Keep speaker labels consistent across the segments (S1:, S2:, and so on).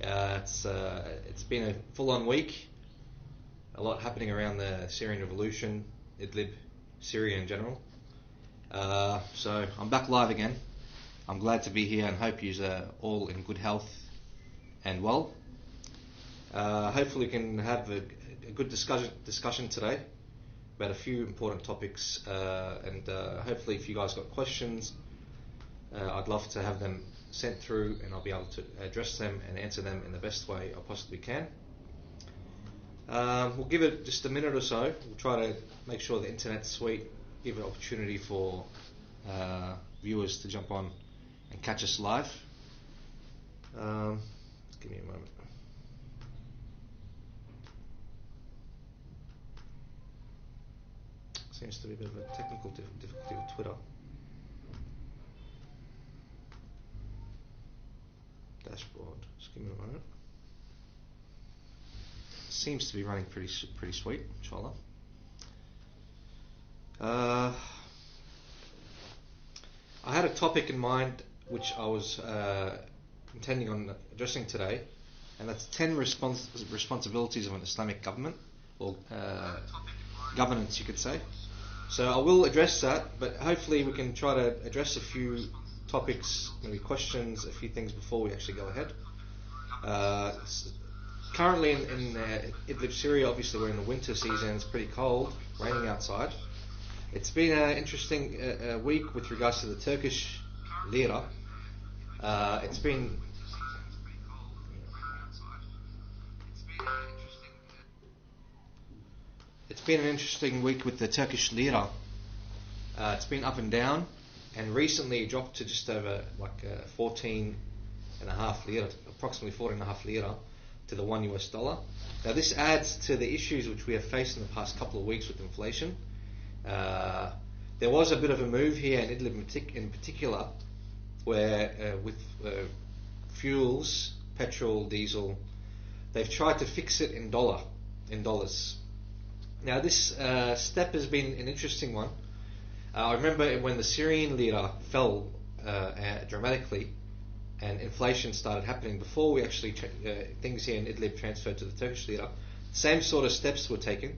S1: It's been a full-on week. A lot happening around the Syrian revolution, Idlib, Syria in general. So I'm back live again. I'm glad to be here and hope you're all in good health and well. Hopefully we can have a good discussion today about a few important topics, and hopefully if you guys got questions, I'd love to have them sent through and I'll be able to address them and answer them in the best way I possibly can. We'll give it just a minute or so. We'll try to make sure the internet's sweet, give an opportunity for viewers to jump on and catch us live. Give me a moment. Seems to be a bit of a technical difficulty with Twitter. Dashboard. Just give me a moment. Seems to be running pretty sweet, inshallah. I had a topic in mind which I was intending on addressing today, and that's 10 responsibilities of an Islamic government, or governance, you could say. So I will address that, but hopefully we can try to address a few topics, maybe questions, a few things before we actually go ahead. Currently in Idlib, Syria, obviously we're in the winter season. It's pretty cold, raining outside. It's been an interesting week with regards to the Turkish lira. It's been an interesting week with the Turkish lira. It's been up and down, and recently dropped to just over 14.5 lira, approximately 14.5 lira to the $1. Now this adds to the issues which we have faced in the past couple of weeks with inflation. There was a bit of a move here in Idlib in particular, where with fuels, petrol, diesel, they've tried to fix it in dollars. Now this step has been an interesting one. I remember when the Syrian lira fell dramatically and inflation started happening before we actually things here in Idlib transferred to the Turkish lira, same sort of steps were taken.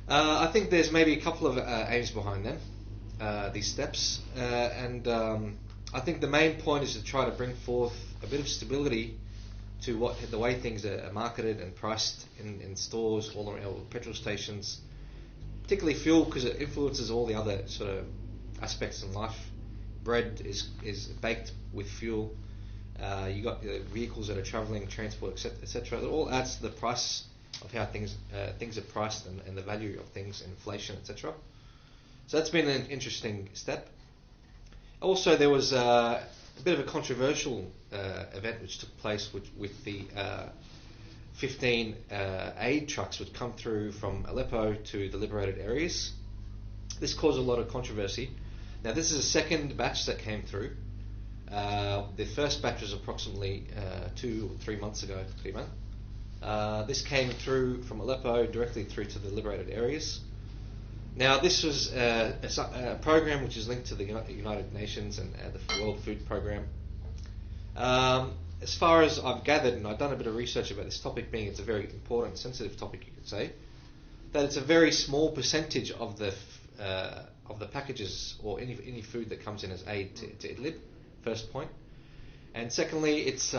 S1: I think there's maybe a couple of aims behind them, these steps, and I think the main point is to try to bring forth a bit of stability to the way things are marketed and priced in stores all around, petrol stations, particularly fuel, because it influences all the other sort of aspects in life. Bread is baked with fuel. You got vehicles that are travelling, transport, etc. It all adds to the price of how things are priced and the value of things, inflation, etc. So that's been an interesting step. Also, there was a bit of a controversial event which took place with the 15 aid trucks which come through from Aleppo to the liberated areas. This caused a lot of controversy. Now this is a second batch that came through. The first batch was approximately 2 or 3 months ago. This came through from Aleppo directly through to the liberated areas. Now this was a program which is linked to the United Nations and the World Food Program. As far as I've gathered, and I've done a bit of research about this topic, being it's a very important, sensitive topic, you could say, that it's a very small percentage of the packages or any food that comes in as aid to Idlib. First point, and secondly, it's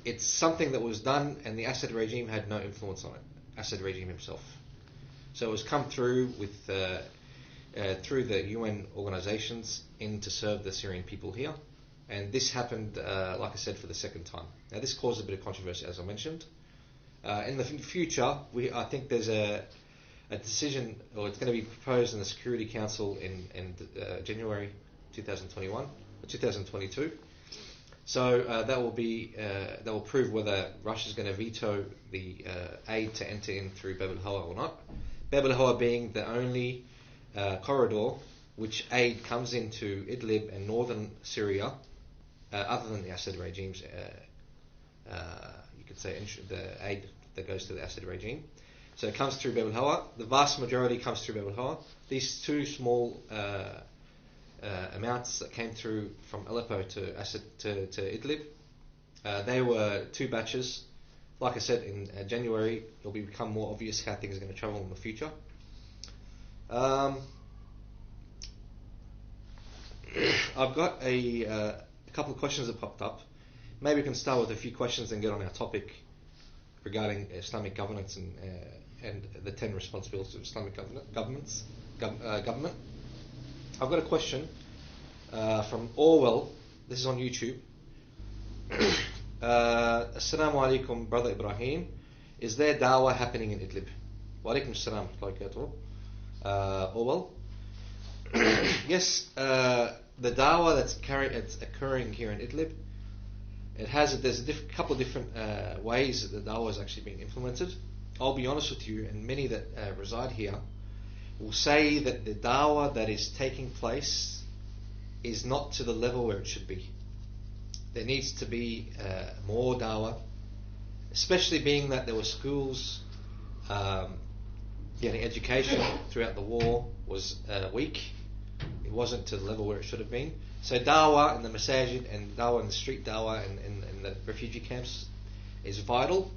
S1: it's something that was done, and the Assad regime had no influence on it. Assad regime himself. So it was come through with through the UN organisations in to serve the Syrian people here, and this happened, like I said, for the second time. Now this caused a bit of controversy, as I mentioned. In the future, I think there's a decision, or it's going to be proposed in the Security Council in January 2021 or 2022. So that will prove whether Russia's going to veto the aid to enter in through Bab al-Hawa or not. Bab al-Hawa being the only corridor which aid comes into Idlib and northern Syria, other than the Assad regime's, you could say, the aid that goes to the Assad regime. So it comes through Bab al-Hawa. The vast majority comes through Bab al-Hawa. These two small amounts that came through from Aleppo to Idlib. They were 2 batches. Like I said, in January, it'll become more obvious how things are going to travel in the future. I've got a couple of questions that popped up. Maybe we can start with a few questions and get on our topic regarding Islamic governance and the 10 responsibilities of Islamic government. I've got a question from Orwell. This is on YouTube. Assalamu alaikum, brother Ibrahim. Is there dawah happening in Idlib? Wa alaikum assalam. Orwell. Yes, the dawah that's occurring here in Idlib, there's a couple of different ways that the dawah is actually being implemented. I'll be honest with you, and many that reside here will say that the dawah that is taking place is not to the level where it should be. There needs to be more dawah, especially being that there were schools, getting education throughout the war was weak. It wasn't to the level where it should have been. So dawah in the masajid and dawah in the street dawah and the refugee camps is vital.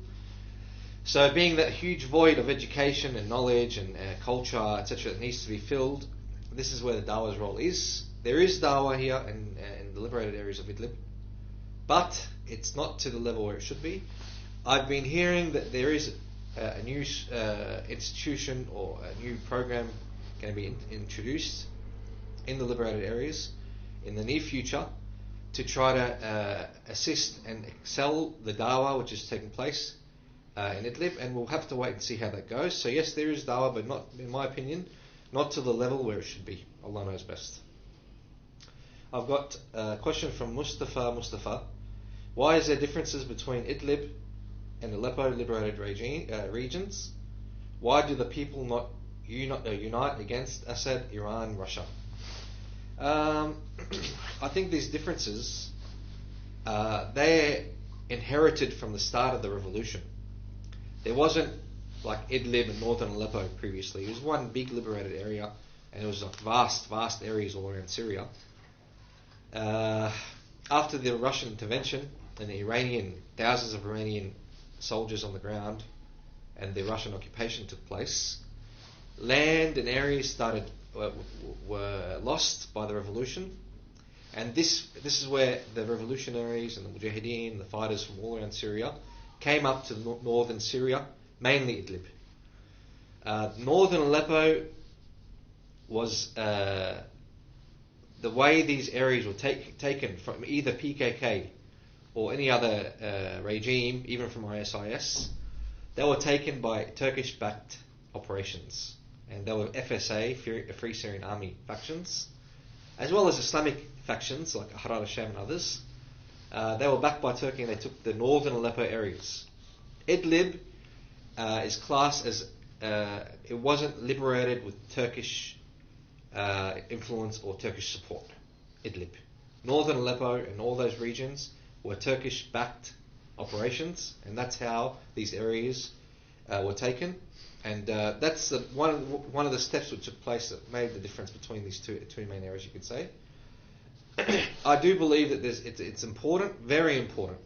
S1: So being that huge void of education and knowledge and culture, etc., that needs to be filled, this is where the dawah's role is. There is dawah here in the liberated areas of Idlib, but it's not to the level where it should be. I've been hearing that there is a new institution or a new program going to be introduced in the liberated areas in the near future to try to assist and excel the dawah which is taking place in Idlib, and we'll have to wait and see how that goes. So yes, there is dawah, but not, in my opinion, not to the level where it should be. Allah knows best. I've got a question from Mustafa. Why is there differences between Idlib and Aleppo liberated regions? Why do the people not unite against Assad, Iran, Russia? I think these differences, they're inherited from the start of the revolution. There wasn't like Idlib and northern Aleppo previously. It was one big liberated area, and it was like vast areas all around Syria. After the Russian intervention and the thousands of Iranian soldiers on the ground, and the Russian occupation took place, land and areas were lost by the revolution, and this is where the revolutionaries and the mujahideen, the fighters from all around Syria, came up to northern Syria, mainly Idlib. Northern Aleppo was the way these areas were taken from either PKK or any other regime, even from ISIS. They were taken by Turkish-backed operations, and they were FSA, Free Syrian Army factions, as well as Islamic factions like Ahrar al-Sham and others. They were backed by Turkey, and they took the northern Aleppo areas. Idlib is classed as it wasn't liberated with Turkish influence or Turkish support. Idlib, northern Aleppo, and all those regions were Turkish-backed operations, and that's how these areas were taken. And that's one of the steps which took place that made the difference between these two main areas, you could say. I do believe that it's important, very important,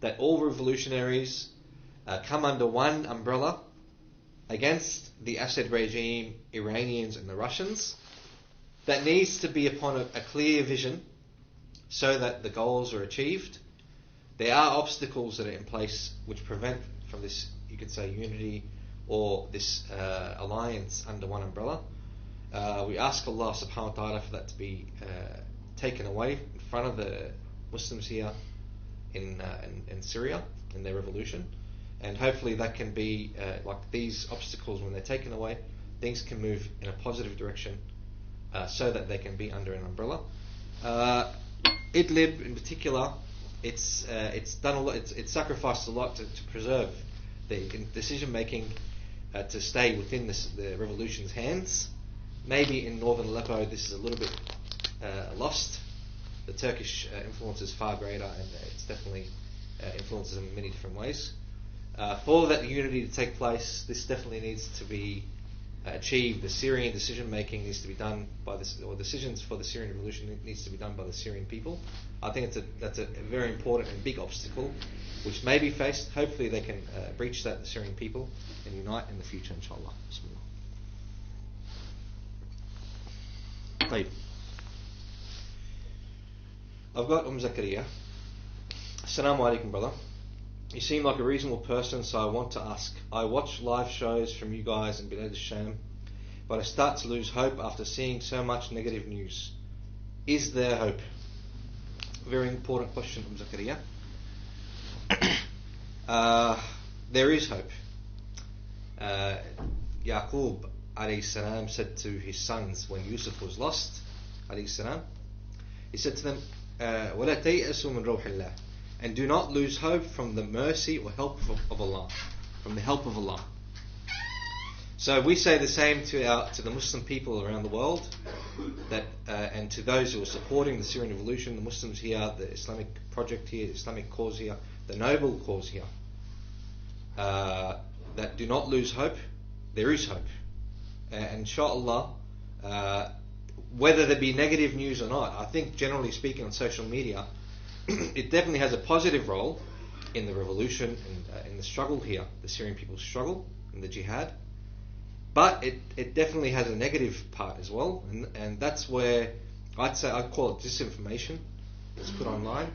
S1: that all revolutionaries come under one umbrella against the Assad regime, Iranians and the Russians. That needs to be upon a clear vision so that the goals are achieved. There are obstacles that are in place which prevent from this, you could say, unity or this alliance under one umbrella. We ask Allah subhanahu wa ta'ala for that to be taken away in front of the Muslims here in Syria in their revolution, and hopefully that can be like these obstacles, when they're taken away, things can move in a positive direction so that they can be under an umbrella. Idlib in particular, it's done a lot. It's sacrificed a lot to preserve the decision making to stay within the revolution's hands. Maybe in northern Aleppo this is a little bit lost. The Turkish influence is far greater, and it's definitely influences in many different ways. For that unity to take place, this definitely needs to be achieve the Syrian decision making needs to be done by or decisions for the Syrian revolution needs to be done by the Syrian people. I think that's a very important and big obstacle which may be faced. Hopefully they can breach that, the Syrian people, and unite in the future, inshallah. Bismillah. طيب. I've got Zakaria. Assalamu alaikum, brother. You seem like a reasonable person, so I want to ask. I watch live shows from you guys in Bilad al-Sham, but I start to lose hope after seeing so much negative news. Is there hope? Very important question, Zakaria. There is hope. Yaqub alayhi salam said to his sons when Yusuf was lost, alayhi salam, he said to them, وَلَا تَيْأَسُوا مِنْ رَوْحِ اللَّهِ, and do not lose hope from the mercy or help of Allah, from the help of Allah. So we say the same to the Muslim people around the world, that and to those who are supporting the Syrian revolution, the Muslims here, the Islamic project here, the Islamic cause here, the noble cause here, that do not lose hope. There is hope, and inshallah, whether there be negative news or not, I think generally speaking on social media, it definitely has a positive role in the revolution and in the struggle here, the Syrian people's struggle in the jihad. But it definitely has a negative part as well, and that's where I'd call it disinformation that's put online,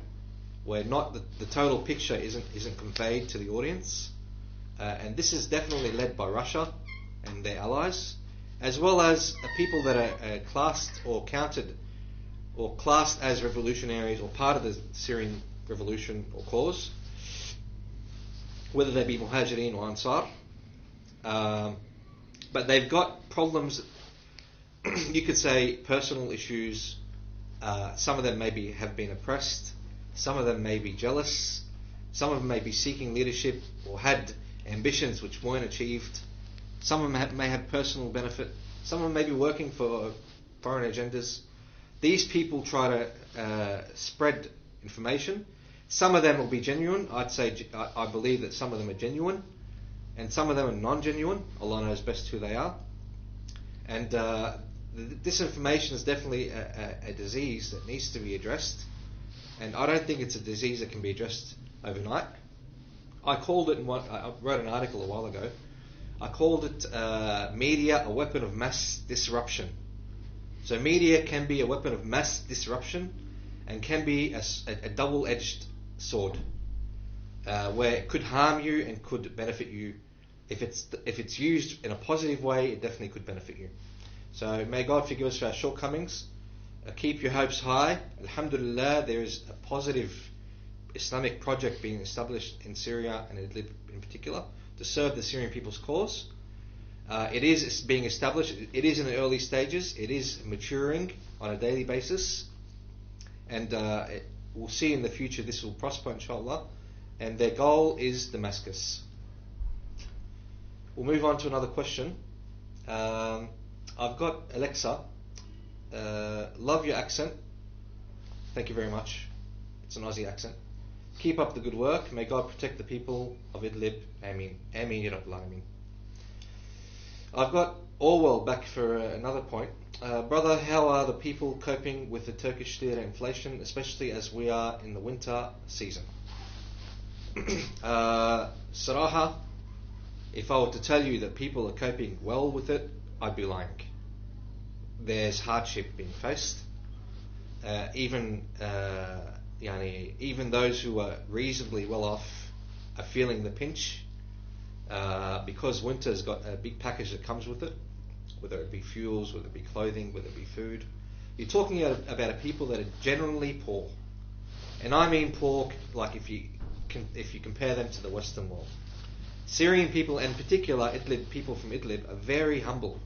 S1: where not the total picture isn't conveyed to the audience, and this is definitely led by Russia and their allies, as well as people that are classed or counted or classed as revolutionaries or part of the Syrian revolution or cause, whether they be Muhajirin or Ansar. But they've got problems, you could say personal issues. Some of them maybe have been oppressed, some of them may be jealous, some of them may be seeking leadership or had ambitions which weren't achieved. Some of them may have personal benefit, some of them may be working for foreign agendas. These people try to spread information. Some of them will be genuine. I believe that some of them are genuine, and some of them are non-genuine. Allah knows best who they are. And disinformation is definitely a disease that needs to be addressed. And I don't think it's a disease that can be addressed overnight. I wrote an article a while ago. I called it media a weapon of mass disruption. So media can be a weapon of mass disruption and can be a double-edged sword, where it could harm you and could benefit you. If it's used in a positive way, it definitely could benefit you. So may God forgive us for our shortcomings. Keep your hopes high. Alhamdulillah, there is a positive Islamic project being established in Syria and Idlib in particular to serve the Syrian people's cause. It is being established. It is in the early stages. It is maturing on a daily basis, and we'll see in the future this will prosper, inshallah. And their goal is Damascus. We'll move on to another question. I've got Alexa. Love your accent. Thank you very much. It's an Aussie accent. Keep up the good work. May God protect the people of Idlib. Ameen. Ameen, Ya Rabbil Alameen. I've got Orwell back for another point. Brother, how are the people coping with the Turkish lira inflation, especially as we are in the winter season? Saraha, if I were to tell you that people are coping well with it, I'd be lying. There's hardship being faced. Even those who are reasonably well off are feeling the pinch. Because winter's got a big package that comes with it, whether it be fuels, whether it be clothing, whether it be food. You're talking about a people that are generally poor, and I mean poor like if you compare them to the Western world. Syrian people, in particular Idlib people from Idlib, are very humble,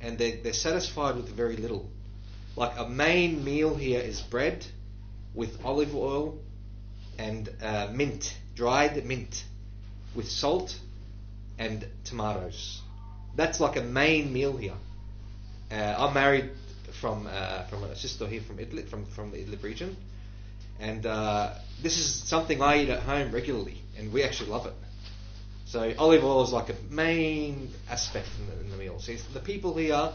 S1: and they're satisfied with very little. Like a main meal here is bread with olive oil and mint, dried mint, with salt and tomatoes. That's like a main meal here. I'm married from a sister here from Idlib, from the Idlib region, and this is something I eat at home regularly, and we actually love it. So olive oil is like a main aspect in the meal. So the people here,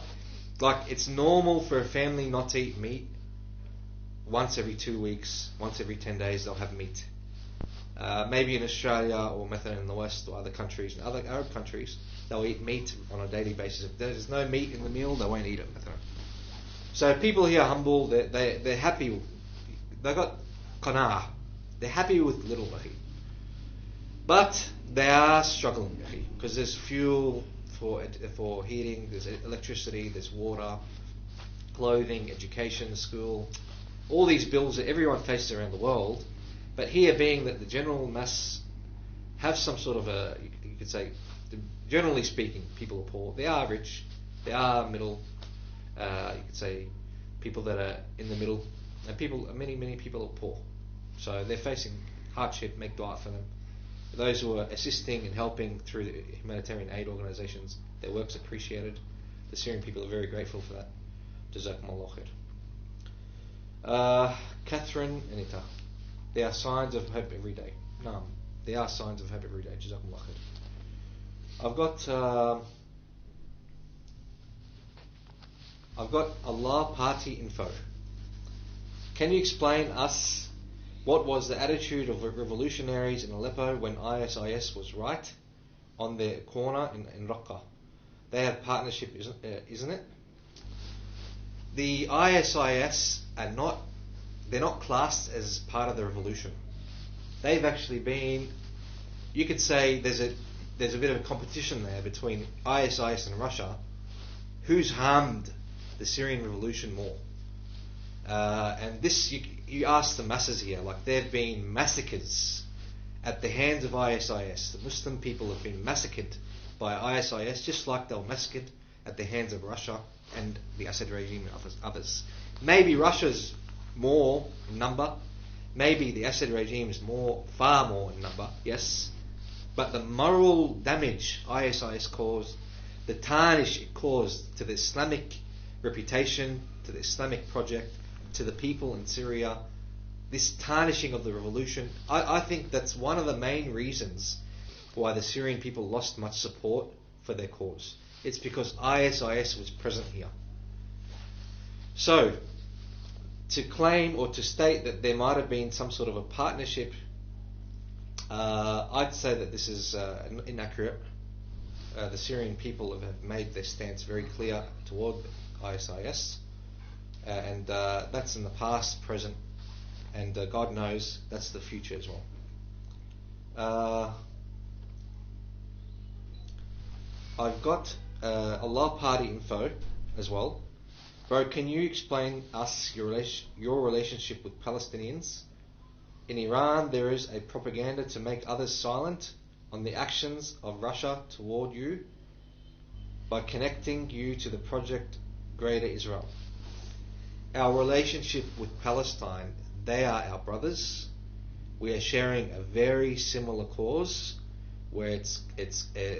S1: like it's normal for a family not to eat meat. Once every 2 weeks, once every 10 days, they'll have meat. Maybe in Australia or in the West or other countries, in other Arab countries, they'll eat meat on a daily basis. If there's no meat in the meal, they won't eat it. So people here are humble. They're happy. They've got qana'ah. They're happy with little. But they are struggling because there's fuel for heating, there's electricity, there's water, clothing, education, school, all these bills that everyone faces around the world. But here, being that the general mass have some sort of you could say, generally speaking, people are poor. They are rich, they are middle. You could say people that are in the middle, and many people are poor. So they're facing hardship. Make dua for them. Those who are assisting and helping through the humanitarian aid organisations, their work's appreciated. The Syrian people are very grateful for that. Jazakumullah khair. Catherine Anita. There are signs of hope every day. Naam. There are signs of hope every day. Jazakumullah khair. I've got Allah Party info. Can you explain us what was the attitude of revolutionaries in Aleppo when ISIS was right on their corner in Raqqa? They have partnership, isn't it? The ISIS they're not classed as part of the revolution. They've actually been, you could say there's a bit of a competition there between ISIS and Russia. Who's harmed the Syrian revolution more? And this, you ask the masses here, like there have been massacres at the hands of ISIS. The Muslim people have been massacred by ISIS, just like they were massacred at the hands of Russia and the Assad regime and others. Maybe Russia's more in number, maybe the Assad regime is far more in number, yes, but the moral damage ISIS caused, the tarnish it caused to the Islamic reputation, to the Islamic project, to the people in Syria, this tarnishing of the revolution, I think that's one of the main reasons why the Syrian people lost much support for their cause. It's because ISIS was present here. So, to claim or to state that there might have been some sort of a partnership, I'd say that this is inaccurate. The Syrian people have made their stance very clear toward ISIS. And that's in the past, present, and God knows that's the future as well. I've got Allah Party info as well. Bro, can you explain us your relationship with Palestinians? In Iran, there is a propaganda to make others silent on the actions of Russia toward you by connecting you to the project Greater Israel. Our relationship with Palestine, they are our brothers. We are sharing a very similar cause where it's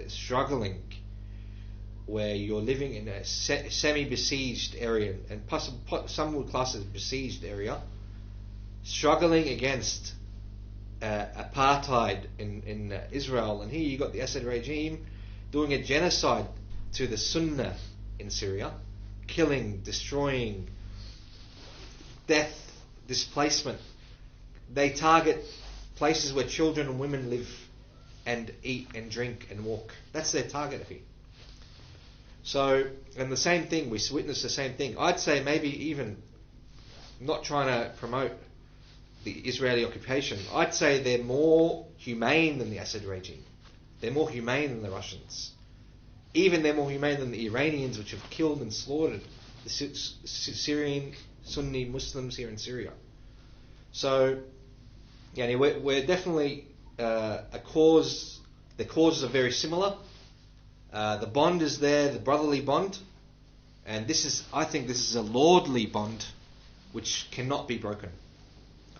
S1: struggling, where you're living in a semi-besieged area, and some would class it as besieged area, struggling against apartheid in Israel. And here you got the Assad regime doing a genocide to the Sunnah in Syria, killing, destroying, death, displacement. They target places where children and women live and eat and drink and walk. That's their target here. So, and the same thing, we witness the same thing. I'd say maybe even not trying to promote the Israeli occupation, I'd say they're more humane than the Assad regime. They're more humane than the Russians. Even they're more humane than the Iranians, which have killed and slaughtered the Syrian Sunni Muslims here in Syria. So, yeah, we're definitely a cause. The causes are very similar. The bond is there, the brotherly bond, and I think this is a lordly bond which cannot be broken.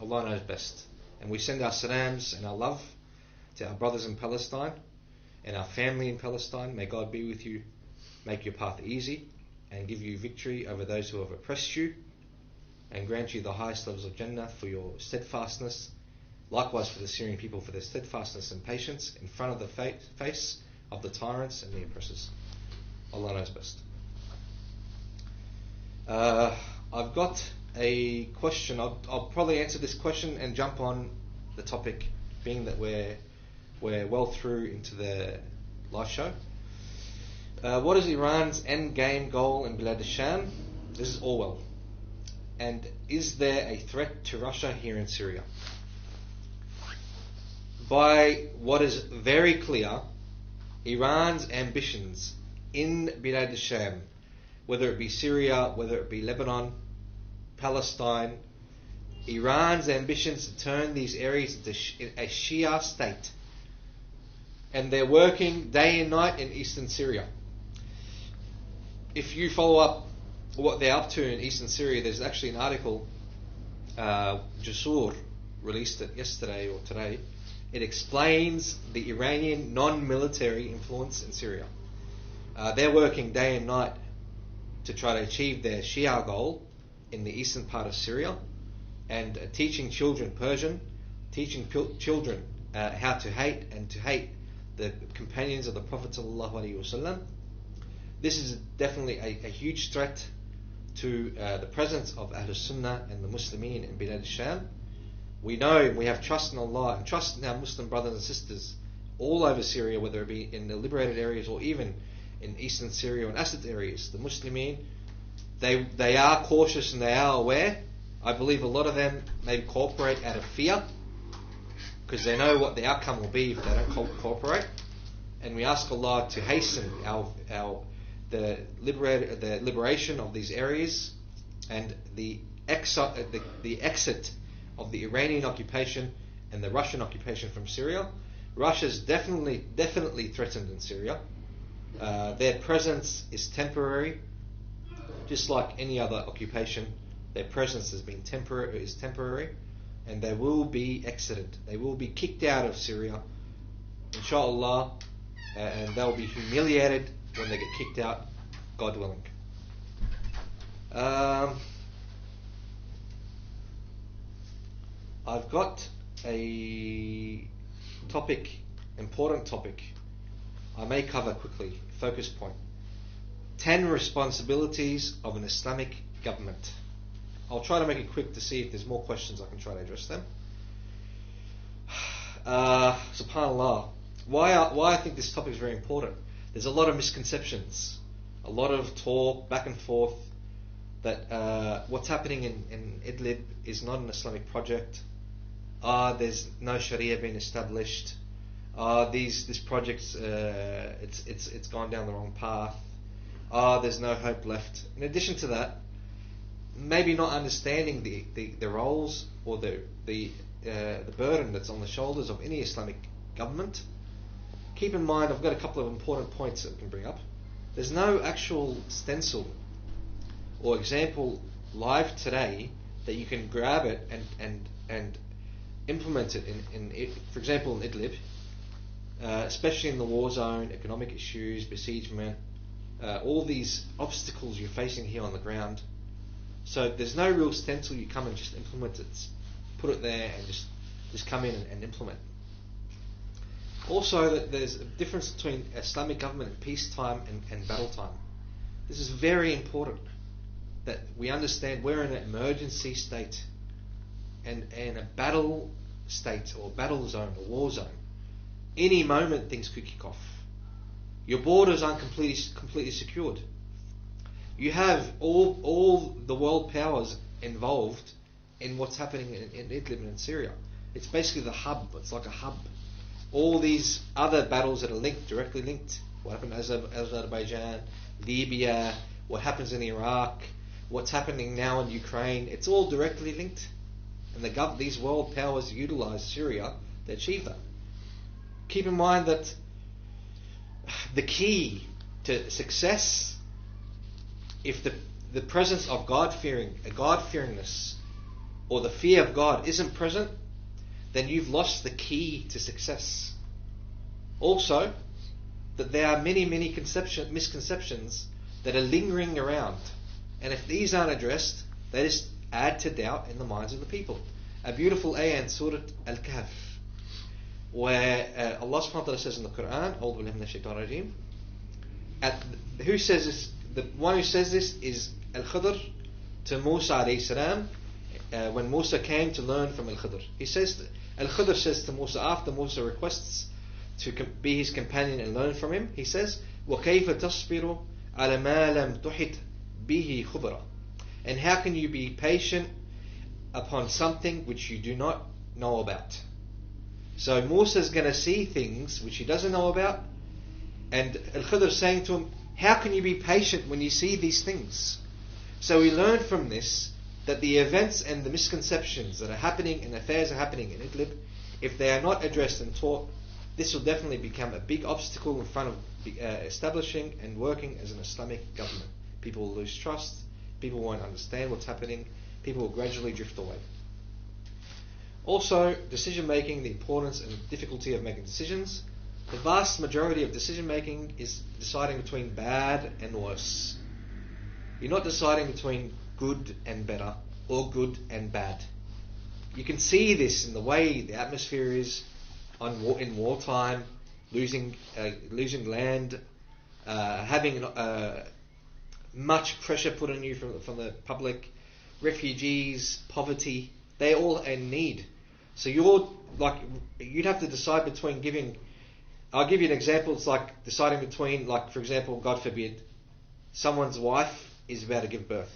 S1: Allah knows best. And we send our salams and our love to our brothers in Palestine and our family in Palestine. May God be with you, make your path easy, and give you victory over those who have oppressed you, and grant you the highest levels of Jannah for your steadfastness Likewise for the Syrian people for their steadfastness and patience in front of the face of the tyrants and the oppressors. Allah knows best. I've got a question. I'll probably answer this question and jump on the topic, being that we're well through into the live show. What is Iran's end game goal in Bilad al-Sham? This is Orwell. And is there a threat to Russia here in Syria? By what is very clear, Iran's ambitions in Bilad al-Sham, whether it be Syria, whether it be Lebanon, Palestine, Iran's ambitions to turn these areas into a Shia state. And they're working day and night in eastern Syria. If you follow up what they're up to in eastern Syria, there's actually an article, Jusur released it yesterday or today. It explains the Iranian non-military influence in Syria. They're working day and night to try to achieve their Shia goal in the eastern part of Syria, and teaching children Persian, teaching children how to hate and to hate the companions of the Prophet ﷺ. This is definitely a huge threat to the presence of Ahlul Sunnah and the Muslimin in Bilad al-Sham. We know we have trust in Allah and trust in our Muslim brothers and sisters all over Syria, whether it be in the liberated areas or even in eastern Syria and Assad areas. The Muslimin, they are cautious and they are aware. I believe a lot of them maybe cooperate out of fear, because they know what the outcome will be if they don't cooperate. And we ask Allah to hasten the liberation of these areas and the exit of the Iranian occupation and the Russian occupation from Syria. Russia's definitely threatened in Syria. Their presence is temporary, just like any other occupation. Their presence is temporary, and they will be exited. They will be kicked out of Syria, inshallah, and they'll be humiliated when they get kicked out, God willing. I've got a important topic. I may cover quickly. Focus point: 10 responsibilities of an Islamic government. I'll try to make it quick to see if there's more questions. I can try to address them. SubhanAllah. Why I think this topic is very important. There's a lot of misconceptions, a lot of talk back and forth that what's happening in Idlib is not an Islamic project. There's no Sharia being established. This project's it's gone down the wrong path. There's no hope left. In addition to that, maybe not understanding the roles or the burden that's on the shoulders of any Islamic government. Keep in mind, I've got a couple of important points that we can bring up. There's no actual stencil or example live today that you can grab it and implement it in for example, in Idlib, especially in the war zone, economic issues, besiegement, all these obstacles you're facing here on the ground. So there's no real stencil you come and just implement it, put it there and just come in and implement. Also, that there's a difference between Islamic government in peacetime and battle time. This is very important, that we understand we're in an emergency state and a battle state or battle zone or war zone. Any moment things could kick off. Your borders aren't completely secured. You have all the world powers involved in what's happening in Idlib and in Syria. It's basically the hub. It's like a hub. All these other battles that are directly linked. What happened in Azerbaijan, Libya, what happens in Iraq, what's happening now in Ukraine. It's all directly linked. And these world powers utilize Syria to achieve that. Keep in mind that the key to success, if the presence of God-fearingness, or the fear of God isn't present, then you've lost the key to success. Also, that there are many misconceptions that are lingering around, and if these aren't addressed, they just add to doubt in the minds of the people. a beautiful ayah in Surah Al-Kahf, where Allah subhanahu wa ta'ala says in the Quran, A'udhu billahi minash shaitanir rajeem, who says this? The one who says this is Al-Khidr to Musa alayhi salam, when Musa came to learn from Al-Khidr. Al-Khidr says to Musa, after Musa requests to be his companion and learn from him, he says, وَكَيْفَ تَصْبِرُ عَلَى مَا لَمْ تُحِطْ بِهِ خُبْرًا. And how can you be patient upon something which you do not know about? So Musa is going to see things which he doesn't know about, and Al-Khidr is saying to him, how can you be patient when you see these things? So we learn from this that the events and the misconceptions that are happening and affairs are happening in Idlib, if they are not addressed and taught, this will definitely become a big obstacle in front of establishing and working as an Islamic government. People will lose trust, people won't understand what's happening, people will gradually drift away. Also, decision making, the importance and difficulty of making decisions. The vast majority of decision making is deciding between bad and worse. You're not deciding between good and better or good and bad. You can see this in the way the atmosphere is in wartime, losing land, having much pressure put on you from the public, refugees, poverty. They all are in need. So you'd have to decide between giving. I'll give you an example. It's like deciding between, like, for example, God forbid, someone's wife is about to give birth.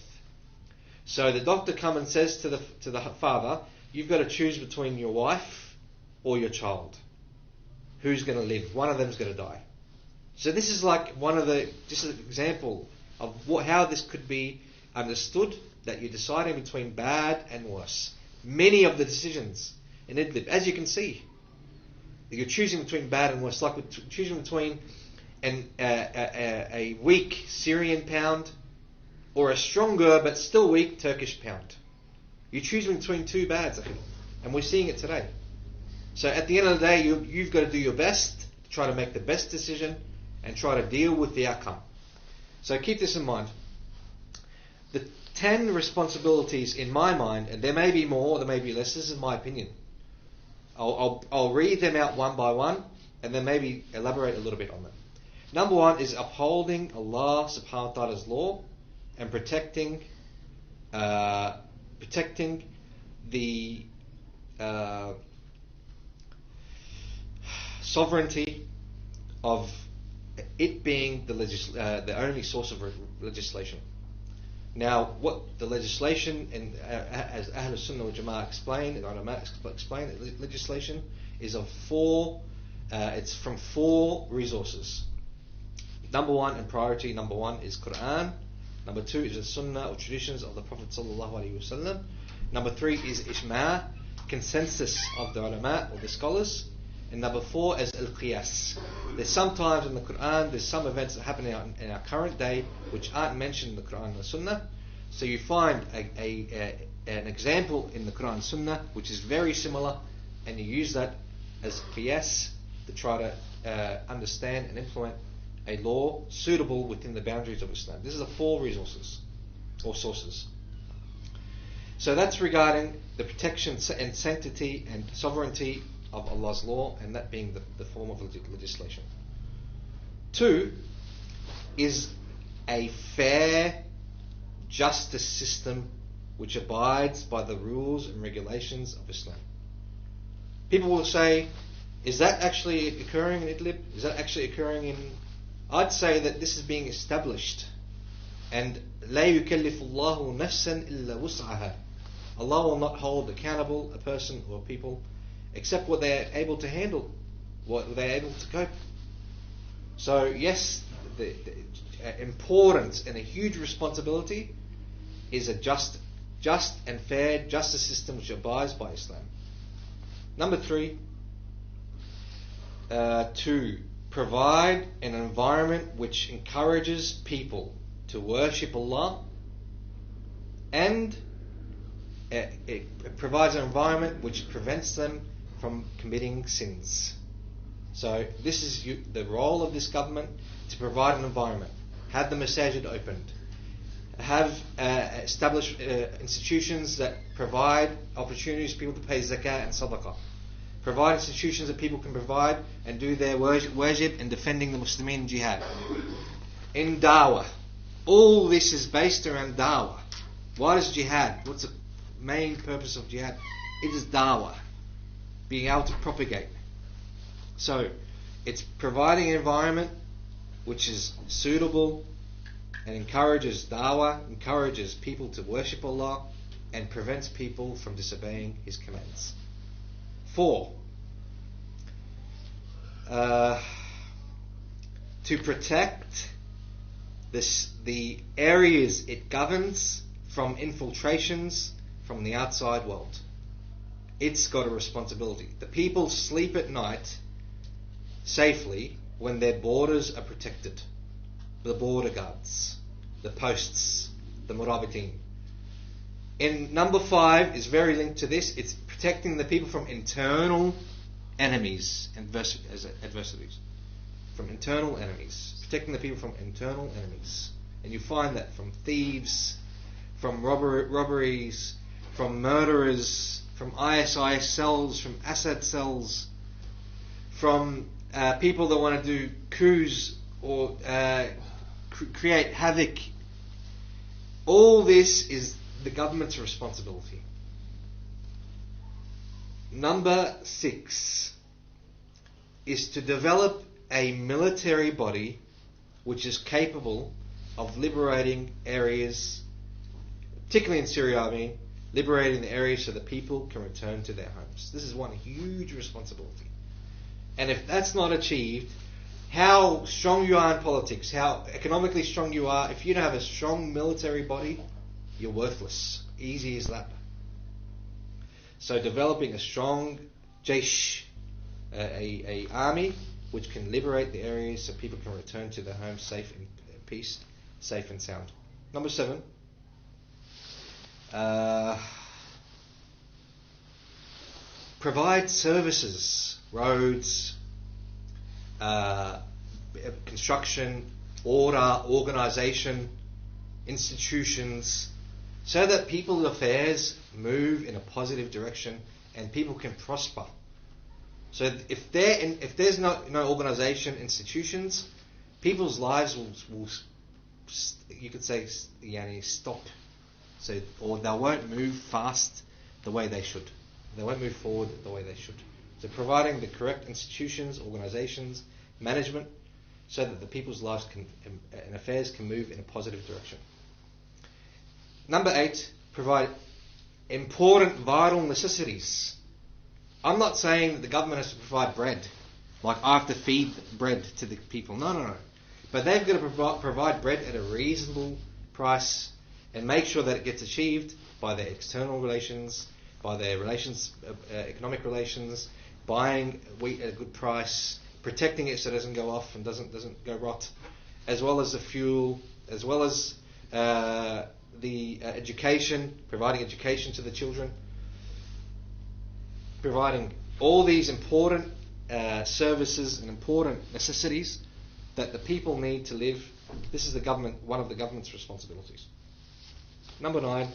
S1: So the doctor comes and says to the father, you've got to choose between your wife or your child. Who's going to live? One of them's going to die. So this is like just an example of how this could be understood, that you're deciding between bad and worse. Many of the decisions in Idlib, as you can see, you're choosing between bad and worse, like choosing between a weak Syrian pound or a stronger but still weak Turkish pound. You're choosing between two bads, and we're seeing it today. So at the end of the day, you've got to do your best to try to make the best decision and try to deal with the outcome. So keep this in mind. The 10 responsibilities in my mind, and there may be more, there may be less, this is my opinion. I'll read them out one by one and then maybe elaborate a little bit on them. Number 1 is upholding Allah subhanahu wa ta'ala's law and protecting the sovereignty of it being the only source of legislation. Now, what the legislation, and as Ahl Sunnah wal Jama'ah explain, and ulama explain, legislation is of it's from 4 resources. Number 1 and priority, number 1 is Quran. Number 2 is the Sunnah or traditions of the Prophet sallallahu alaihi wasallam. Number 3 is Ijma', consensus of the ulama or the scholars. And number 4 is Al-Qiyas. There's sometimes in the Quran, there's some events that happen in our current day which aren't mentioned in the Quran and the Sunnah. So you find an example in the Quran and Sunnah which is very similar, and you use that as Qiyas to try to understand and implement a law suitable within the boundaries of Islam. This is the 4 resources or sources. So that's regarding the protection and sanctity and sovereignty of Allah's law, and that being the form of legislation. 2 is a fair justice system which abides by the rules and regulations of Islam. People will say, is that actually occurring in Idlib? Is that actually occurring in... I'd say that this is being established. And لا يكلف الله نفسا إلا وسعها. Allah will not hold accountable a person or people except what they are able to handle, what they are able to cope. So yes, the important and a huge responsibility is a just and fair justice system which abides by Islam. Number 3, to provide an environment which encourages people to worship Allah, and it provides an environment which prevents them from committing sins. So this is the role of this government, to provide an environment. Have the masajid opened. have established institutions that provide opportunities for people to pay zakah and sadaqah. Provide institutions that people can provide and do their worship in defending the Muslimin in jihad. In da'wah. All this is based around da'wah. What is jihad? What's the main purpose of jihad? It is da'wah. Being able to propagate. So, it's providing an environment which is suitable and encourages da'wah, encourages people to worship Allah, and prevents people from disobeying His commands. 4. To protect the areas it governs from infiltrations from the outside world. It's got a responsibility. The people sleep at night safely when their borders are protected. The border guards, the posts, the murabitin. In number 5 is very linked to this. It's protecting the people from internal enemies and adversities. From internal enemies. Protecting the people from internal enemies. And you find that from thieves, from robberies, from murderers, from ISIS cells, from Assad cells, from people that want to do coups or create havoc. All this is the government's responsibility. Number 6 is to develop a military body which is capable of liberating areas, particularly in Syria, liberating the areas so that people can return to their homes. This is one huge responsibility. And if that's not achieved, how strong you are in politics, how economically strong you are, if you don't have a strong military body, you're worthless. Easy as that. So developing a strong jaysh, a army which can liberate the areas so people can return to their homes safe in peace, safe and sound. Number 7. Provide services, roads, construction, order, organisation, institutions, so that people's affairs move in a positive direction and people can prosper. So if there's no organisation, institutions, people's lives will you could say stop. So, or they won't move fast the way they should. They won't move forward the way they should. So providing the correct institutions, organisations, management, so that the people's lives and affairs can move in a positive direction. Number 8, provide important vital necessities. I'm not saying that the government has to provide bread, like I have to feed bread to the people. No. But they've got to provide bread at a reasonable price and make sure that it gets achieved by their external relations, by their economic relations, buying wheat at a good price, protecting it so it doesn't go off and doesn't go rot, as well as the fuel, as well as the education, providing education to the children, providing all these important services and important necessities that the people need to live. This is one of the government's responsibilities. Number 9,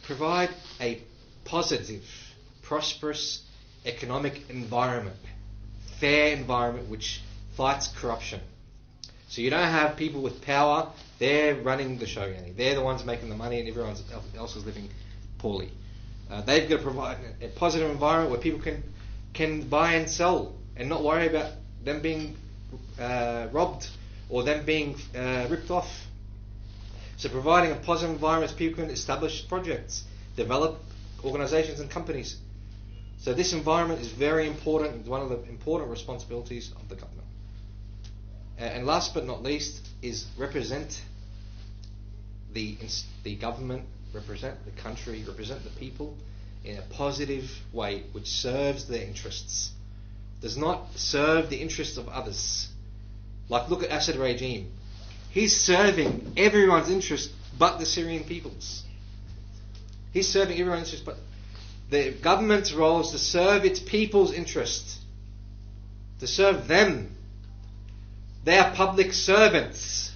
S1: provide a positive, prosperous economic environment, fair environment which fights corruption. So you don't have people with power, they're running the show. They're the ones making the money and everyone else is living poorly. They've got to provide a positive environment where people can buy and sell and not worry about them being robbed or them being ripped off. So providing a positive environment so people can establish projects, develop organisations and companies. So this environment is very important. It's one of the important responsibilities of the government. And last but not least is represent the government, represent the country, represent the people in a positive way which serves their interests. Does not serve the interests of others. Like look at Assad regime. He's serving everyone's interest but the Syrian people's. He's serving everyone's interest, but the government's role is to serve its people's interest. To serve them. They are public servants.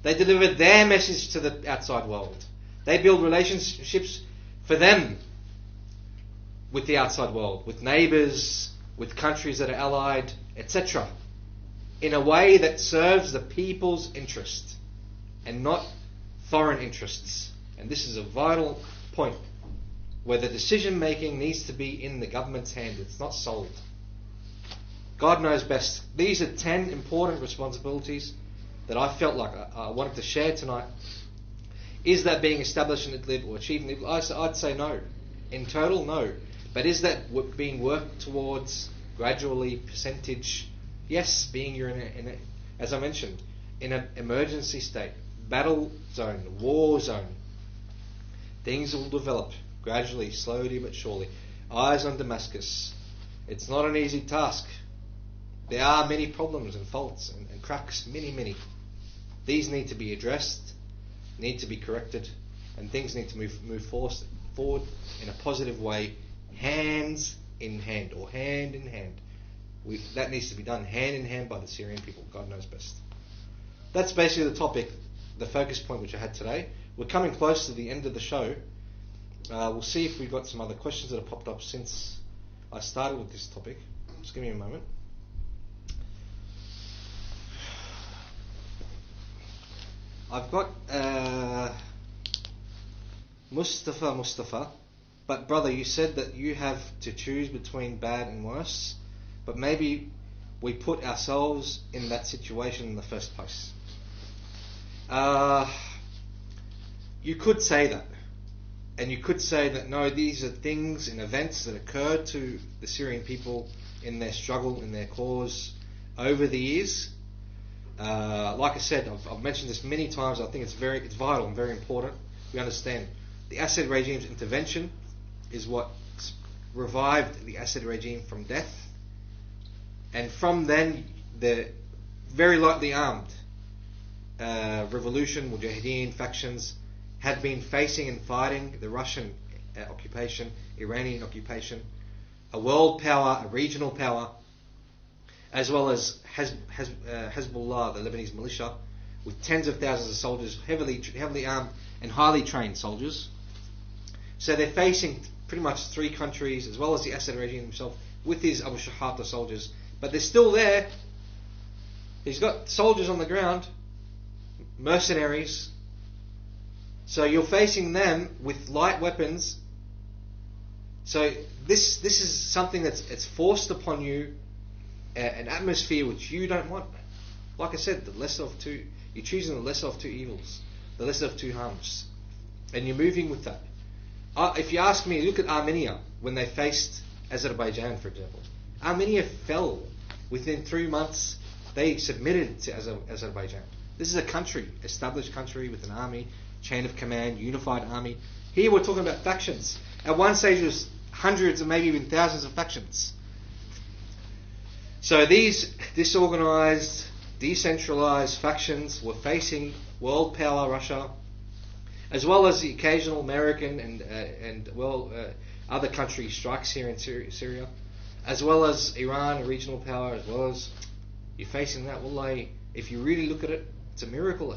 S1: They deliver their message to the outside world. They build relationships for them with the outside world, with neighbours, with countries that are allied, etc. in a way that serves the people's interest and not foreign interests. And this is a vital point where the decision making needs to be in the government's hand. It's not sold. God knows best. These are 10 important responsibilities that I felt like I wanted to share tonight. Is that being established in Idlib or achieved in Idlib? I'd say no. In total, no. But is that being worked towards gradually, percentage? Yes, being you're in a, as I mentioned, in an emergency state, battle zone, war zone. Things will develop gradually, slowly but surely. Eyes on Damascus. It's not an easy task. There are many problems and faults and cracks, many. These need to be addressed, need to be corrected, and things need to move forward in a positive way, hands in hand, or hand in hand. That needs to be done hand in hand by the Syrian people. God knows best. That's basically the topic, the focus point which I had today. We're coming close to the end of the show. We'll see if we've got some other questions that have popped up since I started with this topic. Just give me a moment. I've got Mustafa, but brother, you said that you have to choose between bad and worse, but maybe we put ourselves in that situation in the first place. You could say that, and you could say that no, these are things and events that occurred to the Syrian people in their struggle, in their cause over the years. Like I said, I've mentioned this many times. I think it's vital and very important. We understand the Assad regime's intervention is what revived the Assad regime from death, and from then the very lightly armed revolution, Mujahideen factions had been facing and fighting the Russian occupation, Iranian occupation, a world power, a regional power, as well as Hezbollah, the Lebanese militia, with tens of thousands of soldiers, heavily armed and highly trained soldiers. So they're facing pretty much 3 countries, as well as the Assad regime himself, with his Abu Shahata soldiers. But they're still there. He's got soldiers on the ground, mercenaries. So you're facing them with light weapons. So this is something it's forced upon you, an atmosphere which you don't want. Like I said, you're choosing the lesser of two evils, the lesser of two harms, and you're moving with that. If you ask me, look at Armenia when they faced Azerbaijan, for example. Armenia fell within 3 months. They submitted to Azerbaijan. This is a country, established country with an army, chain of command, unified army. Here we're talking about factions. At one stage it was hundreds and maybe even thousands of factions. So these disorganized, decentralized factions were facing world power Russia, as well as the occasional American and other country strikes here in Syria, as well as Iran, a regional power, as well as you're facing that. Wallahi, if you really look at it, it's a miracle.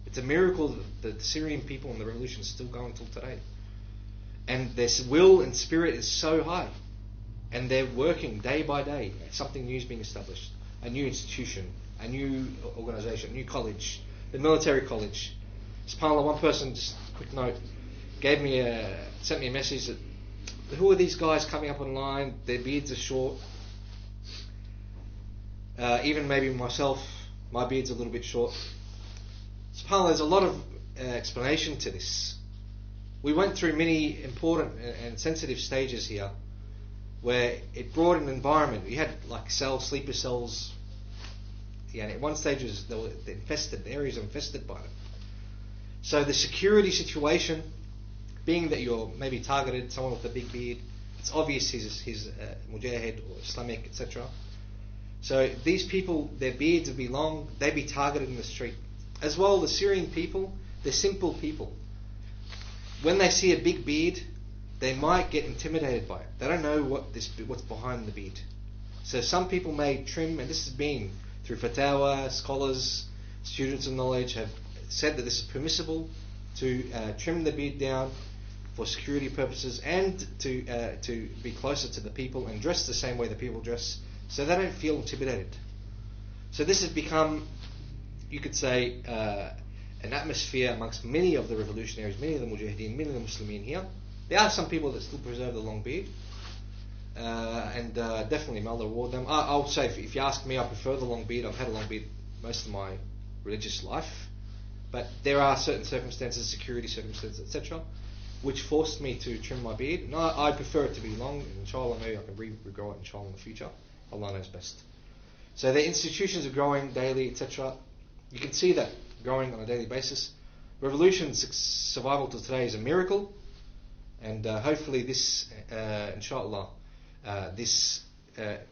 S1: It's a miracle that the Syrian people and the revolution is still going till today. And their will and spirit is so high. And they're working day by day. Something new is being established. A new institution, a new organisation, a new college, the military college. SubhanAllah, one person, just a quick note, sent me a message that, who are these guys coming up online? Their beards are short. Even maybe myself, my beard's a little bit short. SubhanAllah, there's a lot of explanation to this. We went through many important and sensitive stages here, where it brought an environment. You had like sleeper cells. Yeah, and at one stage they infested. The areas were infested by it. So the security situation, being that you're maybe targeted, someone with a big beard, it's obvious he's Mujahid or Islamic, etc. So these people, their beards would be long. They'd be targeted in the street. As well, the Syrian people, they're simple people. When they see a big beard, they might get intimidated by it. They don't know what's behind the beard. So some people may trim, and this has been through fatwa, scholars, students of knowledge have said that this is permissible to trim the beard down for security purposes and to be closer to the people and dress the same way the people dress, so they don't feel intimidated. So this has become, you could say, an atmosphere amongst many of the revolutionaries, many of the mujahideen, many of the Muslimin here. There are some people that still preserve the long beard, and definitely may Allah reward them. I'll say, if you ask me, I prefer the long beard. I've had a long beard most of my religious life, but there are certain circumstances, security circumstances, etc., which forced me to trim my beard. And I prefer it to be long, and inshallah maybe I can regrow it inshallah in the future. Allah knows best. So the institutions are growing daily, etc. You can see that growing on a daily basis. Revolution's survival to today is a miracle, and hopefully this, inshallah, this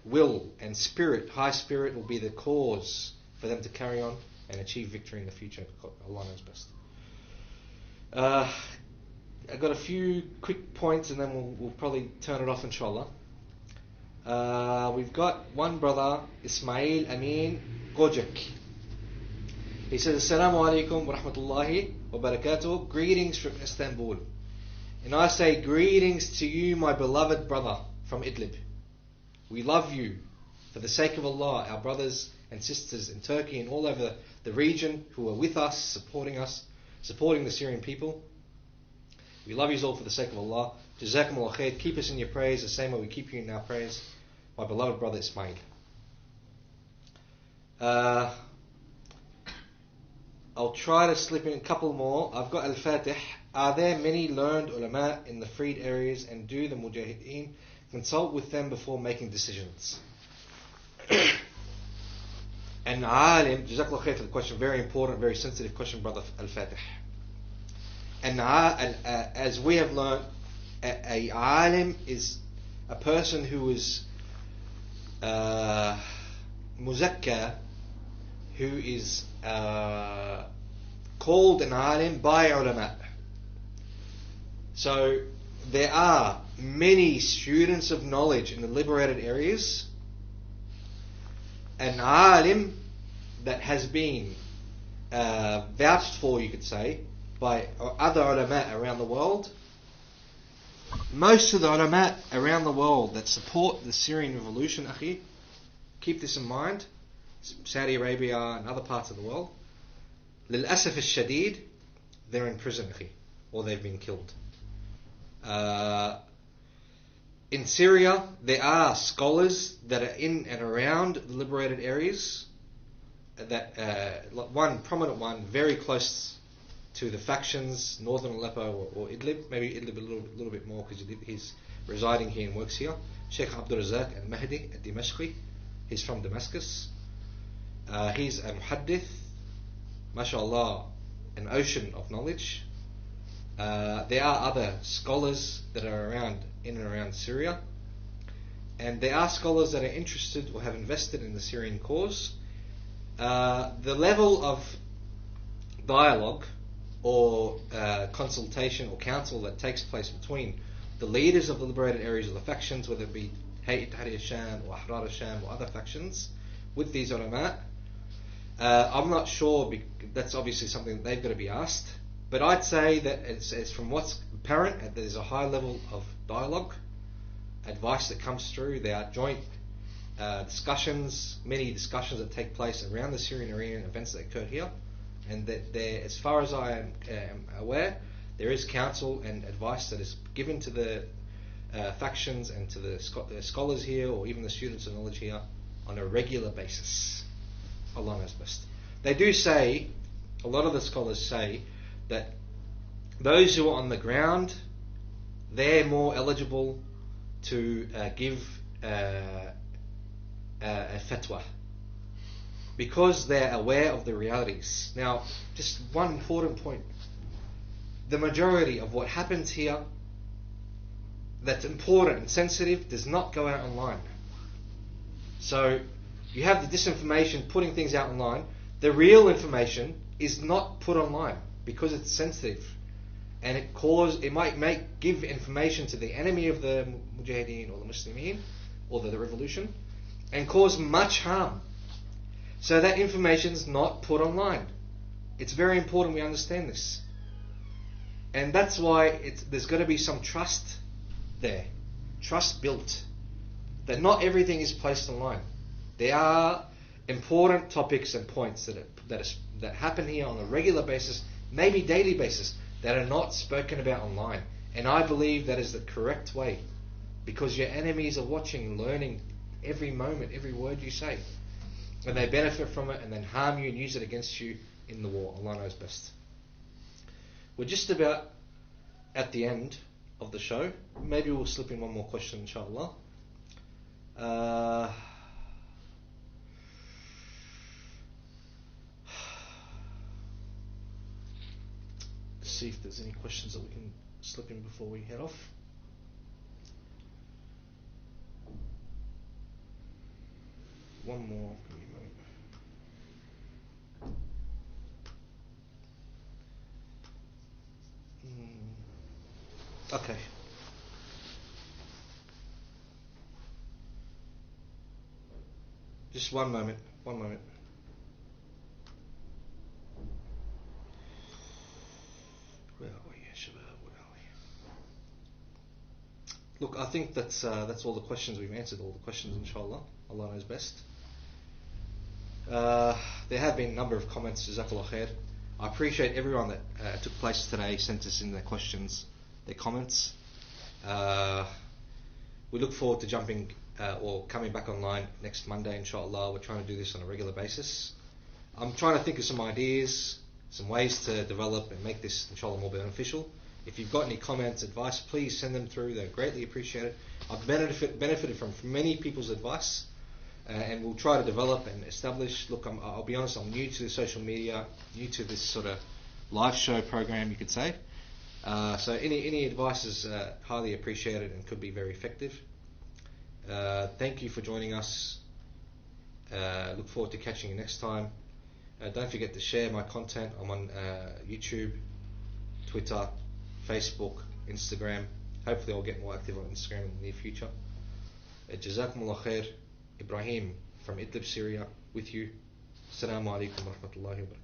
S1: will and spirit, high spirit, will be the cause for them to carry on and achieve victory in the future. Allah knows best. I've got a few quick points and then we'll probably turn it off, inshallah. We've got one brother, Ismail Amin Gojek. He says, Assalamu alaikum wa rahmatullahi wa barakatuh. Greetings from Istanbul. And I say greetings to you, my beloved brother from Idlib. We love you for the sake of Allah, our brothers and sisters in Turkey and all over the region who are with us, supporting the Syrian people. We love you all for the sake of Allah. Jazakumullah khair. Keep us in your prayers the same way we keep you in our prayers. My beloved brother Ismail. I'll try to slip in a couple more. I've got Al-Fatih. Are there many learned ulama in the freed areas, and do the mujahideen consult with them before making decisions? And alim, Jazakallah khair for the question, very important, very sensitive question, brother Al-Fatih. And as we have learned, a alim is a person who is muzakka, who is called an alim by ulama. So there are many students of knowledge in the liberated areas. An alim that has been vouched for, you could say, by other ulama around the world. Most of the ulama around the world that support the Syrian revolution, akhi, keep this in mind, Saudi Arabia and other parts of the world, للأسف الشديد, they're in prison, akhi, or they've been killed. In Syria, there are scholars that are in and around the liberated areas. That one prominent one, very close to the factions, northern Aleppo or Idlib, maybe Idlib a little bit more because he's residing here and works here. Sheikh Abdul Razak al-Mahdi al-Dimashqi, he's from Damascus. He's a muhaddith, mashallah, an ocean of knowledge. There are other scholars that are around in and around Syria, and there are scholars that are interested or have invested in the Syrian cause. The level of dialogue or consultation or counsel that takes place between the leaders of the liberated areas of the factions, whether it be Hayat Tahrir al-Sham or Ahrar al-Sham or other factions, with these ulama, I'm not sure. That's obviously something that they've got to be asked. But I'd say that it's from what's apparent, there's a high level of dialogue, advice that comes through. There are joint discussions, many discussions that take place around the Syrian area and events that occurred here. And that there, as far as I am aware, there is counsel and advice that is given to the factions and to the scholars here, or even the students of knowledge here, on a regular basis. Allah knows best. They do say, a lot of the scholars say, that those who are on the ground, they're more eligible to give a fatwa, because they're aware of the realities. Now, just one important point. The majority of what happens here that's important and sensitive does not go out online. So, you have the disinformation putting things out online. The real information is not put online because it's sensitive, and it might give information to the enemy of the mujahideen or the Muslimin or the revolution, and cause much harm. So that information is not put online. It's very important we understand this. And that's why there's got to be some trust there. Trust built. That not everything is placed online. There are important topics and points that happen here on a regular basis, maybe daily basis, that are not spoken about online. And I believe that is the correct way. Because your enemies are watching, learning every moment, every word you say. And they benefit from it and then harm you and use it against you in the war. Allah knows best. We're just about at the end of the show. Maybe we'll slip in one more question, inshallah. See if there's any questions that we can slip in before we head off. One more. Okay. Just one moment. One moment. Where are we? Where are we? Look, I think that's all the questions we've answered. All the questions, inshallah. Allah knows best. There have been a number of comments. Jazakallah khair. I appreciate everyone that took place today, sent us in their questions, their comments. We look forward to jumping or coming back online next Monday, inshallah. We're trying to do this on a regular basis. I'm trying to think of some ideas, some ways to develop and make this, inshallah, more beneficial. If you've got any comments, advice, please send them through. They're greatly appreciated. I've benefited from many people's advice. And we'll try to develop and establish. Look, I'll be honest, I'm new to the social media, new to this sort of live show program, you could say. So any advice is highly appreciated and could be very effective. Thank you for joining us. Look forward to catching you next time. Don't forget to share my content. I'm on YouTube, Twitter, Facebook, Instagram. Hopefully I'll get more active on Instagram in the near future. Jazakumullah khair. Ibrahim from Idlib, Syria, with you. Assalamu alaikum wa rahmatullahi wa barakatuh.